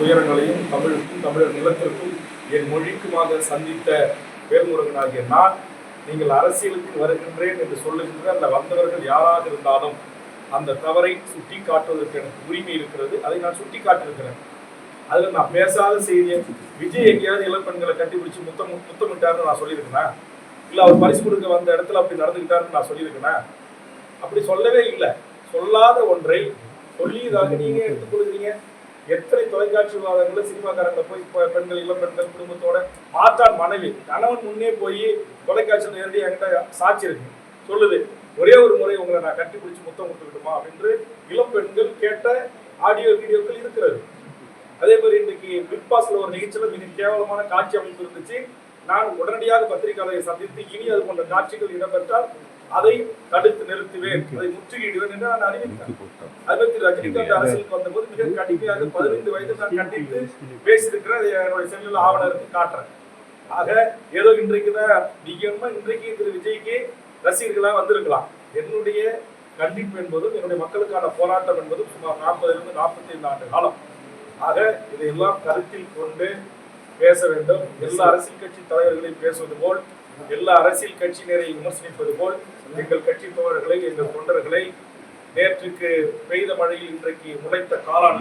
துயரங்களையும் தமிழுக்கும் தமிழர் நிலத்திற்கும் என் மொழிக்குமாக சந்தித்த வேல்முருகனாகிய நான் நீங்கள் அரசியலுக்கு வருகின்றேன் என்று சொல்லுகின்ற அந்த வந்தவர்கள் யாராக இருந்தாலும் அந்த தவறை சுட்டி காட்டுவதற்கு எனக்கு உரிமை இருக்கிறது. அதை நான் சுட்டி காட்டியிருக்கிறேன். அதில் நான் பேசாத செய்தியை விஜய் எங்கேயாவது இளப்பெண்களை கட்டிப்பிடிச்சு முத்தமிட்டாருன்னு நான் சொல்லியிருக்கேன். இல்லை அவர் பரிசு கொடுக்க வந்த இடத்துல அப்படி நடந்துக்கிட்டாருன்னு நான் சொல்லியிருக்கேன். அப்படி சொல்லவே இல்லை. சொல்லாத ஒன்றை சொல்லியதாக நீங்க எடுத்துக் கொடுக்குறீங்க. எத்தனை தொலைக்காட்சி விவாதங்களை சினிமாக்காரங்களை போய் பெண்கள் இளம்பெண்கள் குடும்பத்தோட மாற்றான் மனைவி கணவன் முன்னே போய் தொலைக்காட்சியில் நேரடியாக என்கிட்ட சாட்சி இருக்கு சொல்லுது, ஒரே ஒரு முறை உங்களை நான் கட்டிப்பிடிச்சு முத்தம் கொடுத்துக்கிட்டுமா அப்படின்னு இளம்பெண்கள் கேட்ட ஆடியோ வீடியோக்கள் இருக்கிறது. அதே மாதிரி இன்றைக்கு பிக் பாஸ்ல ஒரு நிகழ்ச்சியில மிக கேவலமான காட்சி அமைப்பு இருந்துச்சு. நான் உடனடியாக பத்திரிகையாளரை சந்தித்து இனி அது போன்ற காட்சிகள் இடம்பெற்றால் அதை தடுத்து நிறுத்துவேன், அதை முற்றுகையிடுவேன் என்று நான் அறிவித்தேன். அதே திரு ரஜினிகாந்த் அரசியலுக்கு வந்தபோது மிக கடுமையாக 15 வயதில் நான் கண்டித்து பேசியிருக்கிறேன். என்னுடைய செல்லில் ஆவணருக்கு காட்டுறேன். ஆக ஏதோ இன்றைக்கு தான் நீங்க இன்றைக்கு திரு விஜய்க்கு ரசிகர்களாக வந்திருக்கலாம். என்னுடைய கண்டிப்பு என்பதும் என்னுடைய மக்களுக்கான போராட்டம் என்பதும் சுமார் 40 - 45 ஆண்டு காலம். ஆக இதையெல்லாம் கருத்தில் கொண்டு பேச வேண்டும். எல்லா அரசியல் கட்சி தலைவர்களையும் பேசுவது போல், எல்லா அரசியல் கட்சியினரை விமர்சனிப்பது போல் எங்கள் கட்சி தோழர்களை, எங்கள் தொண்டர்களை நேற்றுக்கு பெய்த மழையில் இன்றைக்கு முளைத்த காளான்